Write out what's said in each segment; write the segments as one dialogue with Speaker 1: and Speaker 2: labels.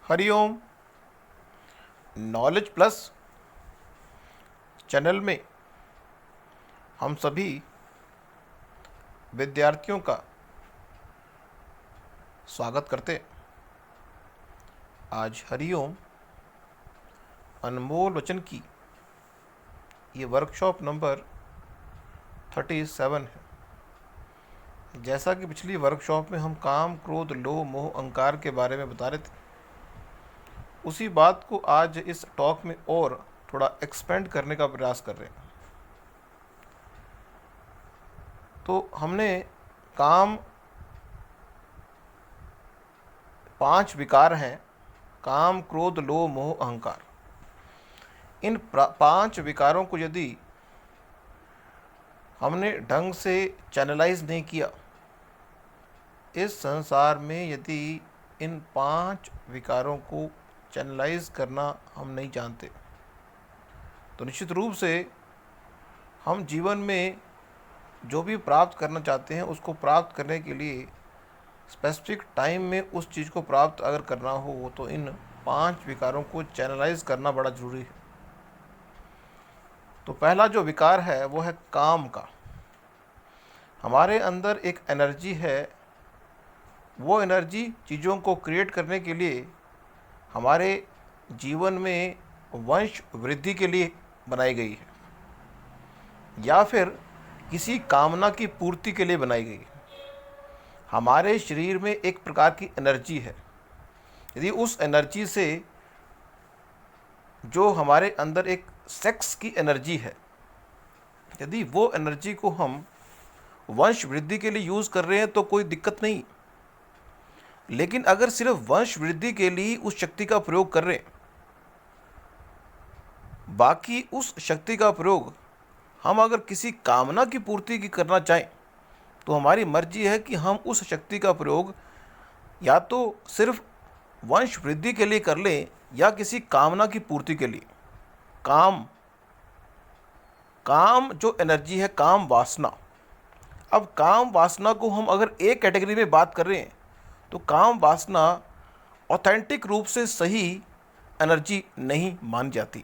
Speaker 1: Hariom. Knowledge plus channel में हम सभी विद्यार्थियों का स्वागत करते। आज हरिओम अनमोल वचन की ये वर्कशॉप नंबर 37 है। जैसा कि पिछली वर्कशॉप में हम काम, क्रोध, लोभ, मोह, अहंकार के बारे में बता रहे थे, उसी बात को आज इस टॉक में और थोड़ा एक्सपेंड करने का प्रयास कर रहे हैं। तो हमने काम 5 विकार हैं: काम, क्रोध, लोभ, मोह, अहंकार। इन 5 विकारों को यदि हमने ढंग से चैनलाइज नहीं किया, इस संसार में यदि इन 5 विकारों को चैनलाइज करना हम नहीं जानते, तो निश्चित रूप से हम जीवन में जो भी प्राप्त करना चाहते हैं उसको प्राप्त करने के लिए स्पेसिफिक टाइम में उस चीज़ को प्राप्त अगर करना हो तो इन 5 विकारों को चैनलाइज करना बड़ा ज़रूरी है। तो पहला जो विकार है वो है काम का। हमारे अंदर एक एनर्जी है, वो एनर्जी चीज़ों को क्रिएट करने के लिए, हमारे जीवन में वंश वृद्धि के लिए बनाई गई है या फिर किसी कामना की पूर्ति के लिए बनाई गई है। हमारे शरीर में एक प्रकार की एनर्जी है। यदि उस एनर्जी से, जो हमारे अंदर एक सेक्स की एनर्जी है, यदि वो एनर्जी को हम वंश वृद्धि के लिए यूज़ कर रहे हैं तो कोई दिक्कत नहीं। लेकिन अगर सिर्फ वंश वृद्धि के लिए उस शक्ति का प्रयोग कर रहे हैं, बाकी उस शक्ति का प्रयोग हम अगर किसी कामना की पूर्ति की करना चाहें, तो हमारी मर्जी है कि हम उस शक्ति का प्रयोग या तो सिर्फ वंश वृद्धि के लिए कर लें या किसी कामना की पूर्ति के लिए। काम जो एनर्जी है, काम वासना। अब काम वासना को हम अगर एक कैटेगरी में बात कर रहे हैं तो काम वासना ऑथेंटिक रूप से सही एनर्जी नहीं मान जाती।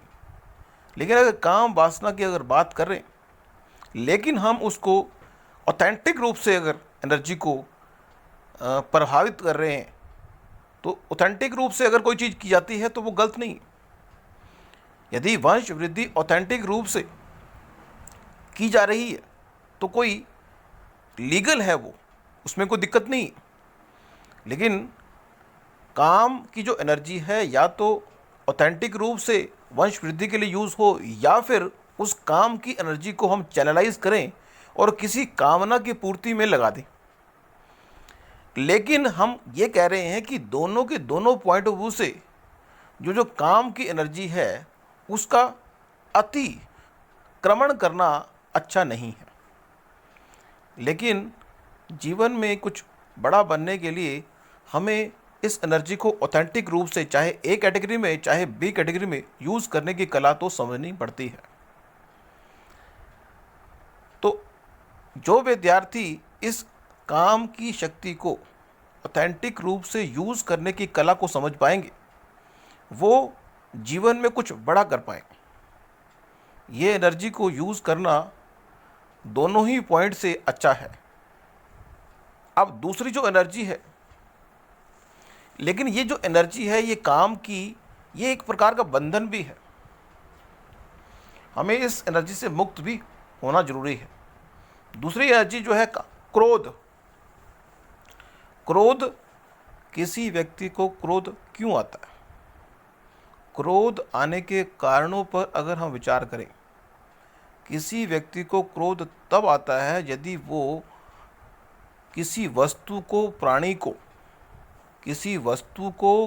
Speaker 1: लेकिन अगर काम वासना की अगर बात कर रहे हैं, लेकिन हम उसको ऑथेंटिक रूप से अगर एनर्जी को प्रभावित कर रहे हैं, तो ऑथेंटिक रूप से अगर कोई चीज़ की जाती है तो वो गलत नहीं। यदि वंश वृद्धि ऑथेंटिक रूप से की जा रही है तो कोई लीगल है, वो उसमें कोई दिक्कत नहीं। लेकिन काम की जो एनर्जी है या तो ऑथेंटिक रूप से वंश वृद्धि के लिए यूज़ हो या फिर उस काम की एनर्जी को हम चैनलाइज करें और किसी कामना की पूर्ति में लगा दें। लेकिन हम ये कह रहे हैं कि दोनों के दोनों पॉइंट ऑफ व्यू से जो काम की एनर्जी है उसका अतिक्रमण करना अच्छा नहीं है। लेकिन जीवन में कुछ बड़ा बनने के लिए हमें इस एनर्जी को ऑथेंटिक रूप से, चाहे ए कैटेगरी में चाहे बी कैटेगरी में, यूज़ करने की कला तो समझनी पड़ती है। तो जो विद्यार्थी इस काम की शक्ति को ऑथेंटिक रूप से यूज़ करने की कला को समझ पाएंगे, वो जीवन में कुछ बड़ा कर पाएंगे। ये एनर्जी को यूज़ करना दोनों ही पॉइंट से अच्छा है। अब दूसरी जो एनर्जी है, लेकिन ये जो एनर्जी है ये काम की, ये एक प्रकार का बंधन भी है। हमें इस एनर्जी से मुक्त भी होना जरूरी है। दूसरी एनर्जी जो है क्रोध। क्रोध, किसी व्यक्ति को क्रोध क्यों आता है? क्रोध आने के कारणों पर अगर हम विचार करें, किसी व्यक्ति को क्रोध तब आता है यदि वो किसी वस्तु को, प्राणी को,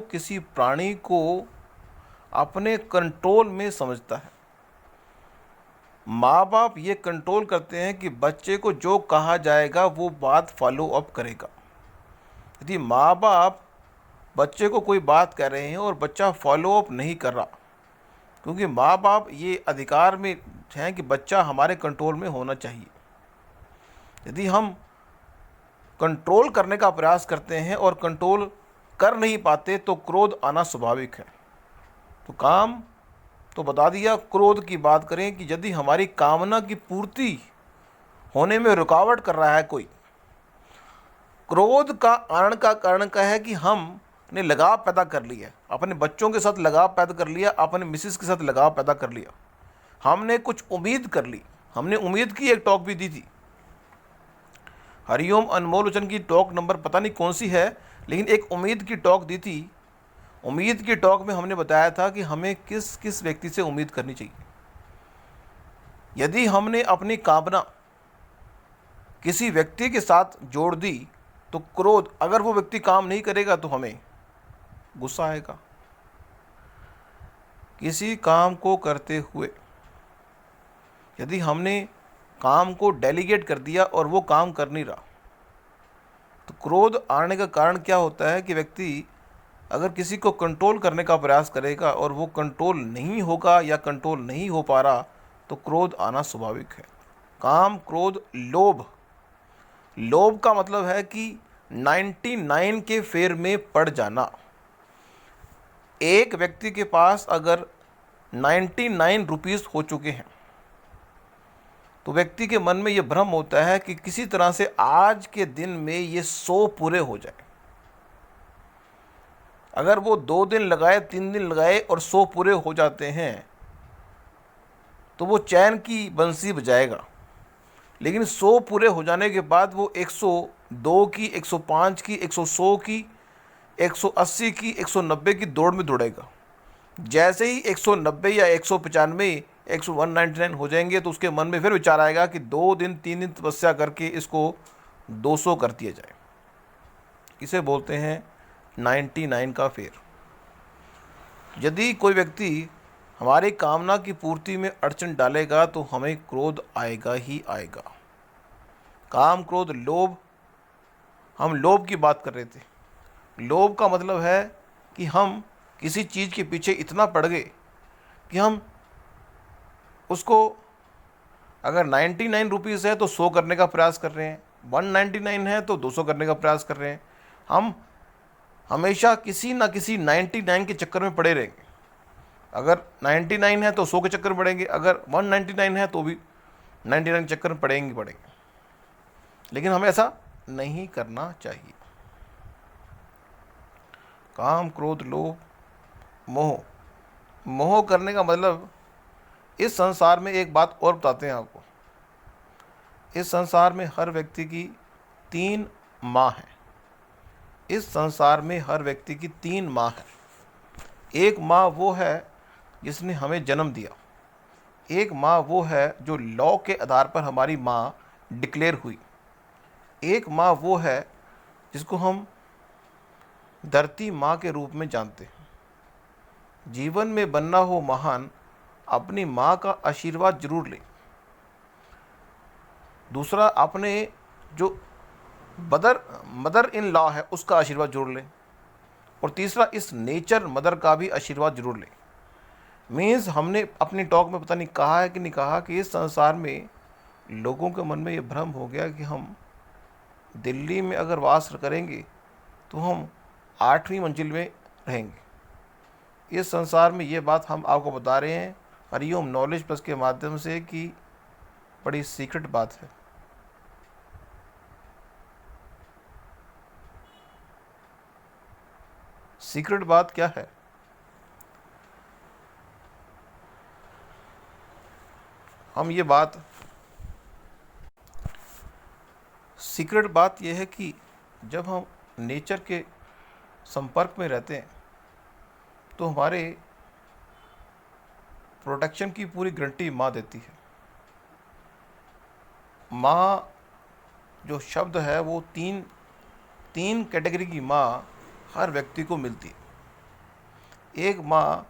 Speaker 1: किसी प्राणी को अपने कंट्रोल में समझता है। माँ बाप ये कंट्रोल करते हैं कि बच्चे को जो कहा जाएगा वो बात फॉलो अप करेगा। यदि माँ बाप बच्चे को कोई बात कह रहे हैं और बच्चा फॉलो अप नहीं कर रहा, क्योंकि माँ बाप ये अधिकार में हैं कि बच्चा हमारे कंट्रोल में होना चाहिए। यदि हम कंट्रोल करने का प्रयास करते हैं और कंट्रोल कर नहीं पाते तो क्रोध आना स्वाभाविक है। तो काम तो बता दिया। क्रोध की बात करें कि यदि हमारी कामना की पूर्ति होने में रुकावट कर रहा है कोई, क्रोध का कारण का है कि हमने लगाव पैदा कर लिया, अपने बच्चों के साथ लगाव पैदा कर लिया, अपने मिसेस के साथ लगाव पैदा कर लिया, हमने कुछ उम्मीद कर ली, हमने उम्मीद की। एक टॉक भी दी थी, हरिओम अनमोल वचन की टॉक नंबर पता नहीं कौन सी है, लेकिन एक उम्मीद की टॉक दी थी। उम्मीद की टॉक में हमने बताया था कि हमें किस किस व्यक्ति से उम्मीद करनी चाहिए। यदि हमने अपनी कामना किसी व्यक्ति के साथ जोड़ दी तो क्रोध, अगर वो व्यक्ति काम नहीं करेगा तो हमें गुस्सा आएगा। किसी काम को करते हुए यदि हमने काम को डेलीगेट कर दिया और वो काम कर नहीं रहा तो क्रोध आने का कारण क्या होता है कि व्यक्ति अगर किसी को कंट्रोल करने का प्रयास करेगा और वो कंट्रोल नहीं होगा या कंट्रोल नहीं हो पा रहा तो क्रोध आना स्वाभाविक है। काम, क्रोध, लोभ। लोभ का मतलब है कि 99 के फेर में पड़ जाना। एक व्यक्ति के पास अगर 99 रुपीस हो चुके हैं तो व्यक्ति के मन में ये भ्रम होता है कि किसी तरह से आज के दिन में ये 100 पूरे हो जाए। अगर वो 2 दिन लगाए, 3 दिन लगाए और 100 पूरे हो जाते हैं तो वो चैन की बंसी बजाएगा। लेकिन 100 पूरे हो जाने के बाद वो 102 की, 105 की, 100 की, 180 की, 190 की दौड़ में दौड़ेगा। जैसे ही 190 या 195, 199 हो जाएंगे तो उसके मन में फिर विचार आएगा कि 2 दिन 3 दिन तपस्या करके इसको 200 कर दिया जाए। इसे बोलते हैं 99 का फेर। यदि कोई व्यक्ति हमारी कामना की पूर्ति में अड़चन डालेगा तो हमें क्रोध आएगा ही आएगा। काम, क्रोध, लोभ। हम लोभ की बात कर रहे थे। लोभ का मतलब है कि हम किसी चीज़ के पीछे इतना पड़ गए कि हम उसको, अगर 99 रुपीज़ है तो 100 करने का प्रयास कर रहे हैं, 199 है तो 200 करने का प्रयास कर रहे हैं। हम हमेशा किसी ना किसी 99 के चक्कर में पड़े रहेंगे। अगर 99 है तो 100 के चक्कर में पड़ेंगे, अगर 199 है तो भी 99 के चक्कर में पड़ेंगे। लेकिन हमें ऐसा नहीं करना चाहिए। काम, क्रोध, लोभ, मोह। मोह करने का मतलब, इस संसार में एक बात और बताते हैं आपको। इस संसार में हर व्यक्ति की 3 माँ हैं। इस संसार में हर व्यक्ति की 3 माँ है। एक माँ वो है जिसने हमें जन्म दिया। एक माँ वो है जो लॉ के आधार पर हमारी माँ डिक्लेयर हुई। एक माँ वो है जिसको हम धरती माँ के रूप में जानते हैं। जीवन में बनना हो महान, अपनी माँ का आशीर्वाद जरूर लें। दूसरा, अपने जो मदर इन लॉ है उसका आशीर्वाद जरूर लें। और तीसरा, इस नेचर मदर का भी आशीर्वाद जरूर लें। मीन्स हमने अपनी टॉक में पता नहीं कहा है कि नहीं कहा कि इस संसार में लोगों के मन में ये भ्रम हो गया कि हम दिल्ली में अगर वास करेंगे तो हम 8वीं मंजिल में रहेंगे। इस संसार में ये बात हम आपको बता रहे हैं हरिओम नॉलेज प्लस के माध्यम से कि बड़ी सीक्रेट बात है। सीक्रेट बात क्या है? हम ये बात, सीक्रेट बात यह है कि जब हम नेचर के संपर्क में रहते हैं तो हमारे प्रोटेक्शन की पूरी गारंटी माँ देती है। माँ जो शब्द है वो तीन कैटेगरी की माँ हर व्यक्ति को मिलती है। एक माँ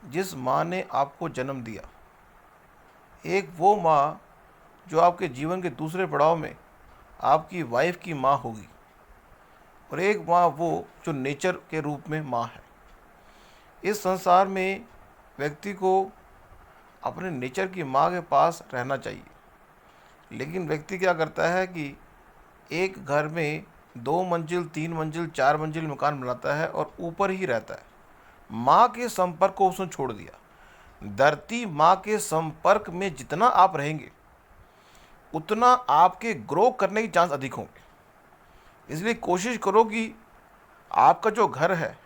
Speaker 1: जिस माँ ने आपको जन्म दिया, एक वो माँ जो आपके जीवन के दूसरे पड़ाव में आपकी वाइफ की माँ होगी, और एक माँ वो जो नेचर के रूप में माँ है। इस संसार में व्यक्ति को अपने नेचर की माँ के पास रहना चाहिए। लेकिन व्यक्ति क्या करता है कि एक घर में 2 मंजिल, 3 मंजिल, 4 मंजिल मकान बनाता है और ऊपर ही रहता है। माँ के संपर्क को उसने छोड़ दिया। धरती माँ के संपर्क में जितना आप रहेंगे उतना आपके ग्रो करने के चांस अधिक होंगे। इसलिए कोशिश करो कि आपका जो घर है,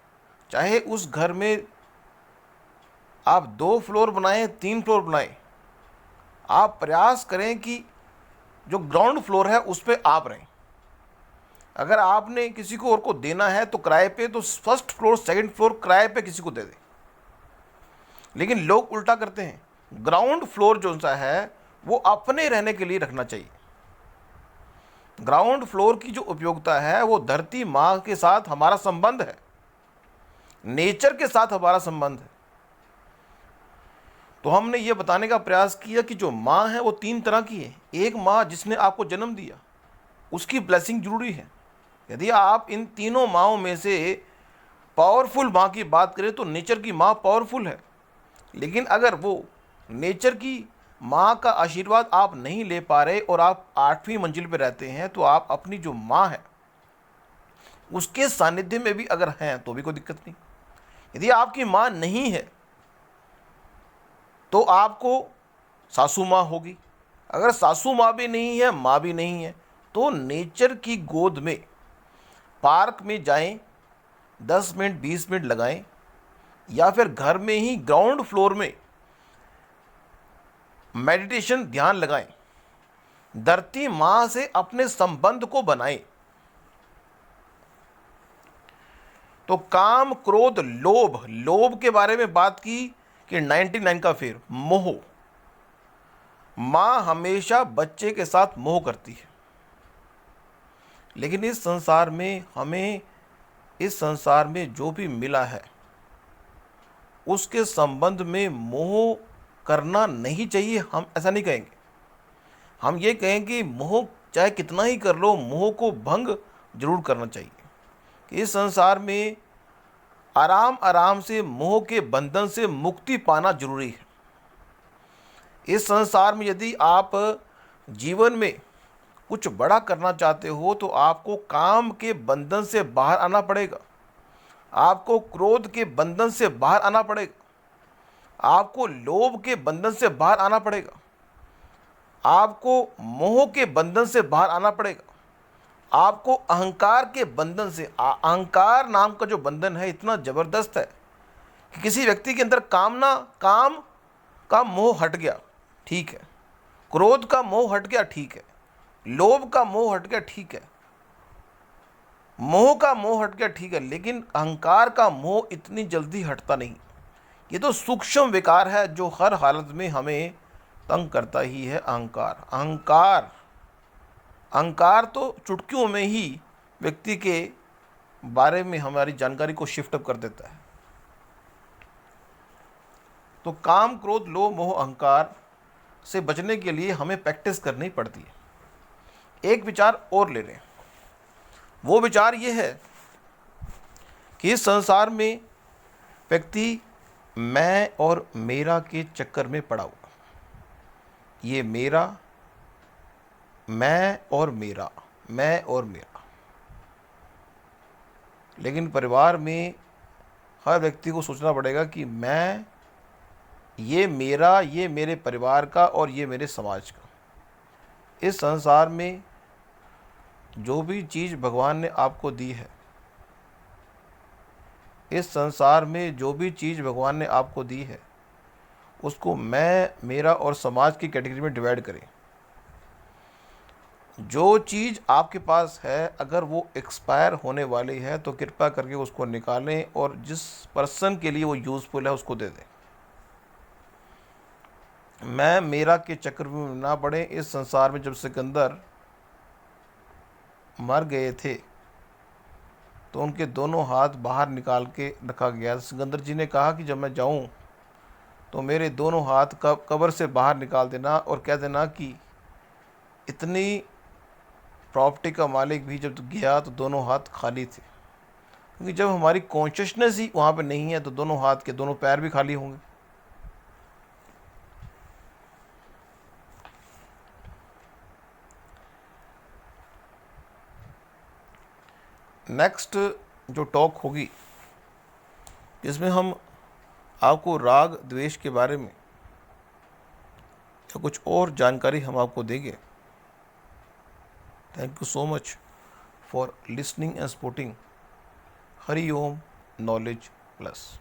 Speaker 1: चाहे उस घर में आप 2 फ्लोर बनाएं, 3 फ्लोर बनाएं, आप प्रयास करें कि जो ग्राउंड फ्लोर है उस पर आप रहें। अगर आपने किसी को और को देना है तो किराए पे, तो फर्स्ट फ्लोर सेकंड फ्लोर किराए पे किसी को दे दें। लेकिन लोग उल्टा करते हैं, ग्राउंड फ्लोर जो सा है वो अपने रहने के लिए रखना चाहिए। ग्राउंड फ्लोर की जो उपयोगिता है वो धरती माँ के साथ हमारा संबंध है, नेचर के साथ हमारा संबंध है। तो हमने ये बताने का प्रयास किया कि जो माँ है वो 3 तरह की है। एक माँ जिसने आपको जन्म दिया, उसकी ब्लेसिंग जरूरी है। यदि आप इन तीनों माँओं में से पावरफुल माँ की बात करें तो नेचर की माँ पावरफुल है। लेकिन अगर वो नेचर की माँ का आशीर्वाद आप नहीं ले पा रहे और आप 8वीं मंजिल पर रहते हैं, तो आप अपनी जो माँ है उसके सानिध्य में भी अगर हैं तो भी कोई दिक्कत नहीं। यदि आपकी माँ नहीं है तो आपको सासू माँ होगी। अगर सासू माँ भी नहीं है, माँ भी नहीं है, तो नेचर की गोद में पार्क में जाएं, 10 मिनट 20 मिनट लगाएं, या फिर घर में ही ग्राउंड फ्लोर में मेडिटेशन ध्यान लगाएं, धरती माँ से अपने संबंध को बनाएं। तो काम, क्रोध, लोभ, लोभ के बारे में बात की कि 99 का फेर मोह। माँ हमेशा बच्चे के साथ मोह करती है, लेकिन इस संसार में हमें, इस संसार में जो भी मिला है उसके संबंध में मोह करना नहीं चाहिए। हम ऐसा नहीं कहेंगे, हम ये कहेंगे मोह चाहे कितना ही कर लो, मोह को भंग जरूर करना चाहिए। कि इस संसार में आराम आराम से मोह के बंधन से मुक्ति पाना जरूरी है। इस संसार में यदि आप जीवन में कुछ बड़ा करना चाहते हो तो आपको काम के बंधन से बाहर आना पड़ेगा, आपको क्रोध के बंधन से बाहर आना पड़ेगा, आपको लोभ के बंधन से बाहर आना पड़ेगा, आपको मोह के बंधन से बाहर आना पड़ेगा, आपको अहंकार के बंधन से। अहंकार नाम का जो बंधन है इतना ज़बरदस्त है कि किसी व्यक्ति के अंदर कामना, काम का मोह हट गया, ठीक है, क्रोध का मोह हट गया, ठीक है, लोभ का मोह हट गया, ठीक है, मोह का मोह हट गया, ठीक है, लेकिन अहंकार का मोह इतनी जल्दी हटता नहीं। ये तो सूक्ष्म विकार है जो हर हालत में हमें तंग करता ही है। अहंकार, अहंकार, अहंकार तो चुटकियों में ही व्यक्ति के बारे में हमारी जानकारी को शिफ्ट अप कर देता है। तो काम, क्रोध, लोभ, मोह, अहंकार से बचने के लिए हमें प्रैक्टिस करनी पड़ती है। एक विचार और ले लें, वो विचार ये है कि इस संसार में व्यक्ति मैं और मेरा के चक्कर में पड़ा हुआ। ये मेरा, मैं और मेरा, मैं और मेरा। लेकिन परिवार में हर व्यक्ति को सोचना पड़ेगा कि मैं, ये मेरा, ये मेरे परिवार का और ये मेरे समाज का। इस संसार में जो भी चीज़ भगवान ने आपको दी है, इस संसार में जो भी चीज़ भगवान ने आपको दी है उसको मैं, मेरा और समाज की कैटेगरी में डिवाइड करें। जो चीज़ आपके पास है अगर वो एक्सपायर होने वाली है तो कृपया करके उसको निकालें और जिस पर्सन के लिए वो यूज़फुल है उसको दे दें। मैं मेरा के चक्कर में ना पड़े। इस संसार में जब सिकंदर मर गए थे तो उनके दोनों हाथ बाहर निकाल के रखा गया। सिकंदर जी ने कहा कि जब मैं जाऊं तो मेरे दोनों हाथ कब्र से बाहर निकाल देना और कह देना कि इतनी प्रॉपर्टी का मालिक भी जब गया तो दोनों हाथ खाली थे। क्योंकि जब हमारी कॉन्शियसनेस ही वहाँ पे नहीं है तो दोनों हाथ के दोनों पैर भी खाली होंगे। नेक्स्ट जो टॉक होगी जिसमें हम आपको राग द्वेष के बारे में या कुछ और जानकारी हम आपको देंगे। Thank you so much for listening and supporting Hari Om knowledge plus.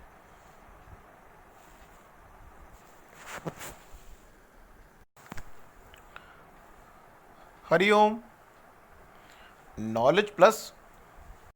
Speaker 1: Hari Om knowledge plus